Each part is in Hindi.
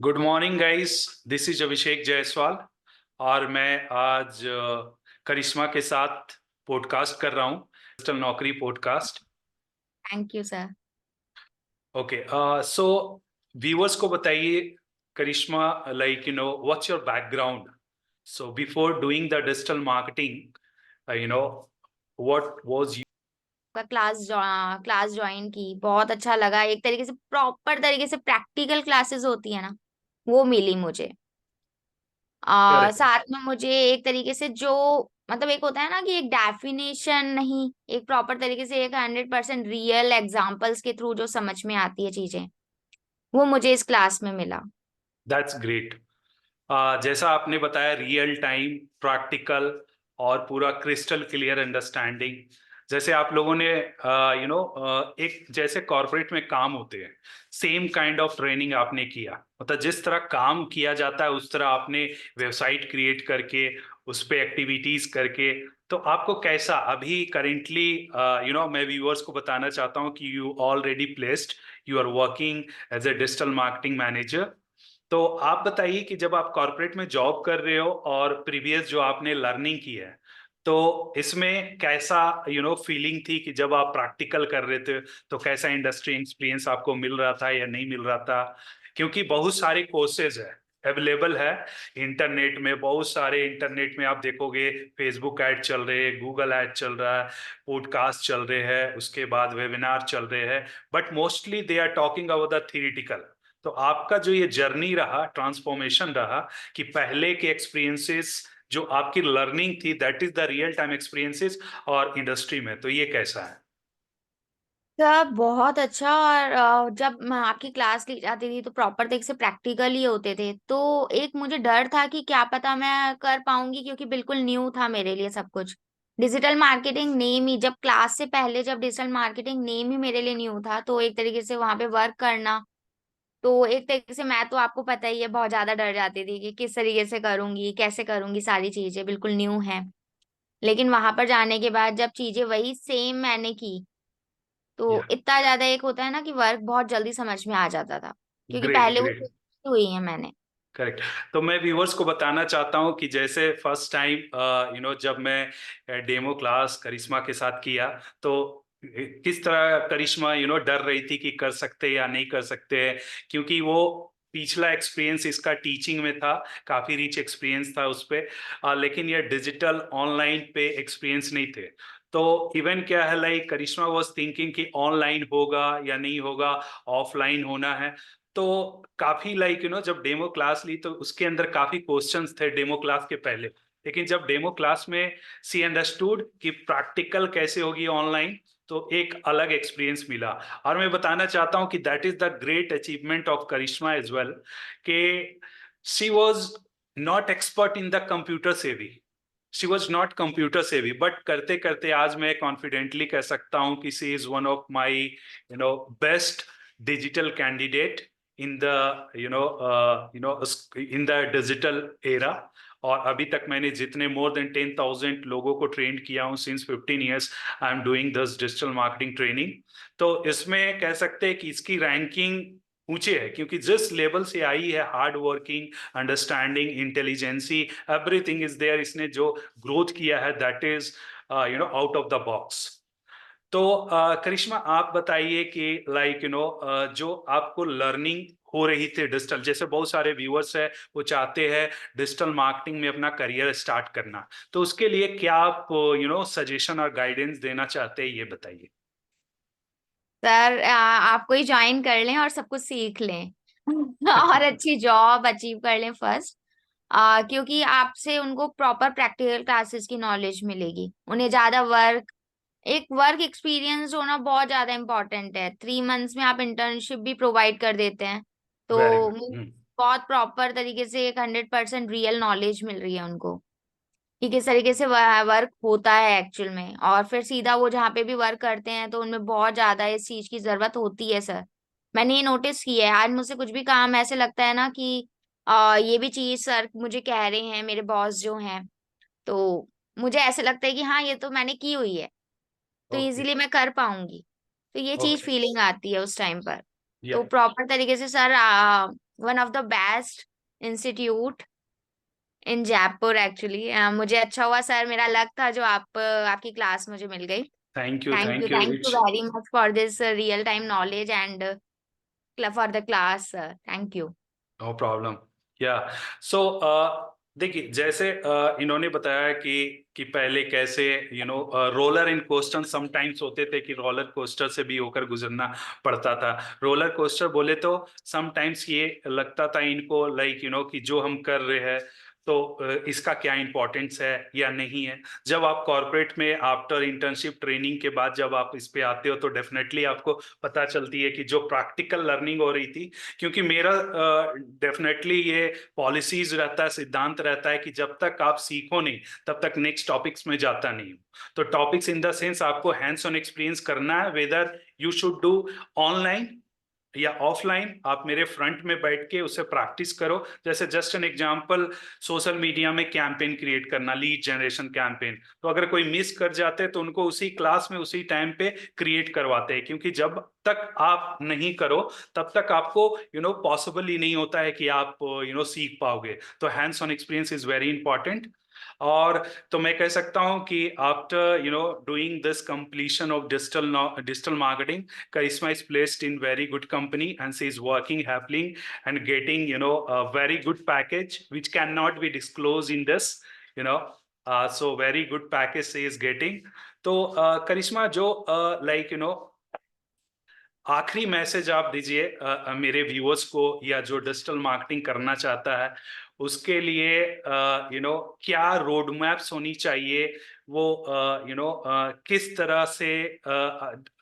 Good morning guys. This is Abhishek Jaiswal और मैं आज करिश्मा के साथ पॉडकास्ट कर रहा हूँ, digital Naukri podcast. Thank you sir. Okay, so viewers को बताइए Karishma, like what's your background. So before doing the digital marketing, what was. का क्लास ज्वाइन की, बहुत अच्छा लगा। एक तरीके से प्रॉपर तरीके से प्रैक्टिकल क्लासेस होती है ना, वो मिली मुझे। करेक्ट। साथ में मुझे एक तरीके से जो मतलब एक होता है ना कि एक डेफिनेशन नहीं, एक प्रॉपर तरीके से एक 100% रियल एग्जांपल्स के थ्रू जो समझ में आती है चीजें, वो मुझे इस क्लास में मिला। That's great. जैसा आपने बताया, रियल टाइम, प्रैक्टिकल और पूरा क्रिस्टल क्लियर अंडरस्टैंडिंग। जैसे आप लोगों ने एक जैसे कॉर्पोरेट में काम होते हैं, सेम काइंड ऑफ ट्रेनिंग आपने किया। मतलब जिस तरह काम किया जाता है उस तरह आपने वेबसाइट क्रिएट करके उस पे एक्टिविटीज करके। तो आपको कैसा अभी करेंटली, मैं व्यूअर्स को बताना चाहता हूँ कि you already placed, you are working as a digital marketing manager. तो आप बताइए कि जब आप कॉर्पोरेट में जॉब कर रहे हो और प्रीवियस जो आपने लर्निंग की है, तो इसमें कैसा फीलिंग थी कि जब आप प्रैक्टिकल कर रहे थे, तो कैसा इंडस्ट्री एक्सपीरियंस आपको मिल रहा था या नहीं मिल रहा था? क्योंकि बहुत सारे कोर्सेज है, अवेलेबल है इंटरनेट में। बहुत सारे इंटरनेट में आप देखोगे फेसबुक ऐड चल रहे हैं, गूगल ऐड चल रहा है, पॉडकास्ट चल रहे हैं, उसके बाद वेबिनार चल रहे हैं। But mostly they are talking about the theoretical. तो आपका जो ये जर्नी रहा, ट्रांसफॉर्मेशन रहा, कि पहले के एक्सपीरियंसेस जो आपकी लर्निंग थी, that is the real time experiences, और इंडस्ट्री में, तो ये कैसा है? सब बहुत अच्छा। और जब मैं आपकी क्लास ली जाती थी तो प्रॉपर तरीके से प्रैक्टिकल ही होते थे, तो एक मुझे डर था कि क्या पता मैं कर पाऊंगी, क्योंकि बिल्कुल न्यू था मेरे लिए सब कुछ। डिजिटल मार्केटिंग नेम ही, जब क्लास से पहले जब डिजिटल मार्केटिंग नेम ही मेरे लिए न्यू था, तो एक तरीके से वहां पे वर्क करना, तो एक तरीके से मैं तो आपको पता ही है बहुत ज्यादा डर जाती थी कि किस तरीके से करूंगी, कैसे करूंगी, सारी चीजें बिल्कुल न्यू है। लेकिन वहां पर जाने के बाद जब चीजें वही सेम मैंने की, तो या, इतना ज्यादा एक होता है ना कि वर्क बहुत जल्दी समझ में आ जाता था, क्योंकि ग्रेट पहले वो ग्रेट। चीज़ की हुई है मैंने। करेक्ट। तो मैं व्यूवर्स को बताना चाहता हूँ कि जैसे फर्स्ट टाइम जब मैं डेमो क्लास करिश्मा के साथ किया, तो किस तरह करिश्मा डर रही थी कि कर सकते या नहीं कर सकते, क्योंकि वो पिछला एक्सपीरियंस इसका टीचिंग में था, काफी रिच एक्सपीरियंस था उस पे। लेकिन ये डिजिटल ऑनलाइन पे एक्सपीरियंस नहीं थे। तो इवन क्या है, लाइक करिश्मा वाज थिंकिंग कि ऑनलाइन होगा या नहीं होगा, ऑफलाइन होना है। तो काफी लाइक जब डेमो क्लास ली तो उसके अंदर काफी क्वेश्चंस थे डेमो क्लास के पहले। लेकिन जब डेमो क्लास में सी अंडरस्टूड कि प्रैक्टिकल कैसे होगी ऑनलाइन, तो एक अलग एक्सपीरियंस मिला। और मैं बताना चाहता हूं कि that is the great achievement of Karishma as well, कि she was not expert in the computer savvy. She was not computer savvy, but करते करते आज मैं कॉन्फिडेंटली कह सकता हूं कि she is one of my best digital candidate in the in the digital era। और अभी तक मैंने जितने मोर देन 10,000 लोगों को ट्रेन किया हूँ since 15 years, I am doing this digital marketing training. तो इसमें कह सकते हैं कि इसकी रैंकिंग ऊंचे है, क्योंकि जिस लेवल से आई है, hard working, understanding, intelligency, everything is there. इसने जो ग्रोथ किया है, that is out of the box. तो करिश्मा, आप बताइए कि लाइक जो आपको लर्निंग हो रही थी डिजिटल, जैसे बहुत सारे व्यूअर्स है वो चाहते हैं डिजिटल मार्केटिंग में अपना करियर स्टार्ट करना, तो उसके लिए क्या आप सजेशन और गाइडेंस देना चाहते हैं, ये बताइए। सर आपको ही ज्वाइन कर लें और सब कुछ सीख लें और अच्छी जॉब अचीव कर लें फर्स्ट। क्योंकि आपसे उनको प्रॉपर प्रैक्टिकल क्लासेस की नॉलेज मिलेगी, उन्हें ज्यादा वर्क, एक वर्क एक्सपीरियंस होना बहुत ज्यादा इंपॉर्टेंट है। 3 मंथ्स में आप इंटर्नशिप भी प्रोवाइड कर देते हैं, तो वेरी गुड। बहुत प्रॉपर तरीके से एक 100% रियल नॉलेज मिल रही है उनको कि किस तरीके से वर्क होता है एक्चुअल में। और फिर सीधा वो जहाँ पे भी वर्क करते हैं तो उनमें बहुत ज्यादा इस चीज की जरूरत होती है सर। मैंने ये नोटिस किया है, आज मुझसे कुछ भी काम ऐसे लगता है ना कि ये भी चीज सर मुझे कह रहे हैं मेरे बॉस जो हैं, तो मुझे ऐसे लगता है कि हाँ ये तो मैंने की हुई है, तो ओके इजीली मैं कर पाऊंगी। तो ये चीज ओके। फीलिंग आती है उस टाइम पर। या, तो प्रॉपर तरीके से sir one of the best institute in Jaipur actually. मुझे अच्छा हुआ सर, मेरा लक था जो आपकी क्लास मुझे मिल गई। Thank you, thank you, thank you. Thank you very much for this real time knowledge and for the class sir, thank you. No problem. Yeah so देखिए, जैसे इन्होंने बताया कि पहले कैसे रोलर इन कोस्टर समटाइम्स होते थे कि रोलर कोस्टर से भी होकर गुजरना पड़ता था। रोलर कोस्टर बोले तो समटाइम्स ये लगता था इनको लाइक कि जो हम कर रहे हैं तो इसका क्या इम्पोर्टेंस है या नहीं है। जब आप कॉर्पोरेट में आफ्टर इंटर्नशिप ट्रेनिंग के बाद जब आप इस पे आते हो तो डेफिनेटली आपको पता चलती है कि जो प्रैक्टिकल लर्निंग हो रही थी, क्योंकि मेरा डेफिनेटली ये पॉलिसीज रहता है, सिद्धांत रहता है कि जब तक आप सीखो नहीं तब तक नेक्स्ट टॉपिक्स में जाता नहीं हूँ। तो टॉपिक्स इन द सेंस आपको हैंड्स ऑन एक्सपीरियंस करना है, whether you should do online या ऑफलाइन। आप मेरे फ्रंट में बैठ के उसे प्रैक्टिस करो। जैसे just an example, social media में कैंपेन क्रिएट करना, लीड जनरेशन कैंपेन, तो अगर कोई मिस कर जाते हैं तो उनको उसी क्लास में उसी टाइम पे क्रिएट करवाते हैं, क्योंकि जब तक आप नहीं करो तब तक आपको पॉसिबल ही नहीं होता है कि आप सीख पाओगे। तो hands on experience is very important. और तो मैं कह सकता हूं कि after doing this completion of digital marketing, Karisma is placed in very good company and she is working happily and getting a very good package which cannot be disclosed in this you know so very good package she is getting. तो करिश्मा जो लाइक आखिरी मैसेज आप दीजिए मेरे व्यूअर्स को, या जो डिजिटल मार्केटिंग करना चाहता है उसके लिए क्या रोड मैप्स होनी चाहिए, वो किस तरह से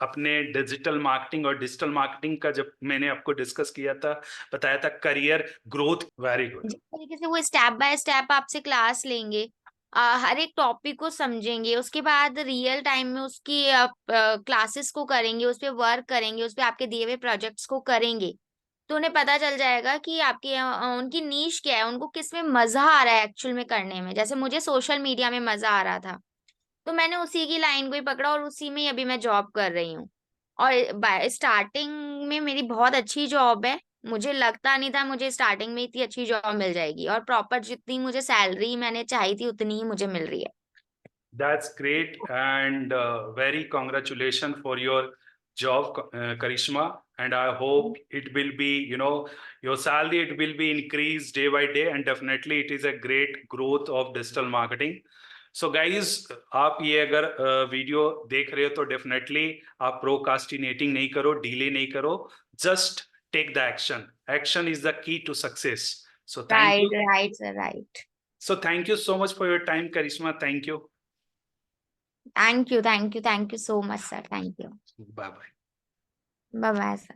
अपने डिजिटल मार्केटिंग और डिजिटल मार्केटिंग का, जब मैंने आपको डिस्कस किया था बताया था करियर ग्रोथ। Very good. जिस तरीके से वो स्टेप बाय स्टेप आपसे क्लास लेंगे, हर एक टॉपिक को समझेंगे, उसके बाद रियल टाइम में उसकी क्लासेस को करेंगे, उस पे वर्क करेंगे, उस पे आपके दिए हुए प्रोजेक्ट्स को करेंगे, तो उन्हें पता चल जाएगा कि आपकी उनकी नीश क्या है, उनको किस में मजा आ रहा है एक्चुअल में करने में। जैसे मुझे सोशल मीडिया में मजा आ रहा था, तो मैंने उसी की लाइन को ही पकड़ा और उसी में ही अभी मैं जॉब कर रही हूँ। और स्टार्टिंग में मेरी बहुत अच्छी जॉब है, मुझे लगता नहीं था मुझे स्टार्टिंग में इतनी अच्छी जॉब मिल जाएगी, और प्रॉपर जितनी मुझे सैलरी मैंने चाही थी उतनी ही मुझे मिल रही है। That's great, and very congratulations for your job, Karishma. And I hope it will be, your salary, it will be increased day by day, and definitely it is a great growth of digital marketing. So guys, आप ये अगर वीडियो देख रहे हो तो डेफिनेटली आप प्रोकास्टिनेटिंग नहीं करो, डिले नहीं करो, just take the action. Action is the key to success. So thank right you. Right sir, right. So thank you so much for your time Karishma. Thank you. Thank you, thank you, thank you so much sir, thank you. Bye bye. Bye bye sir.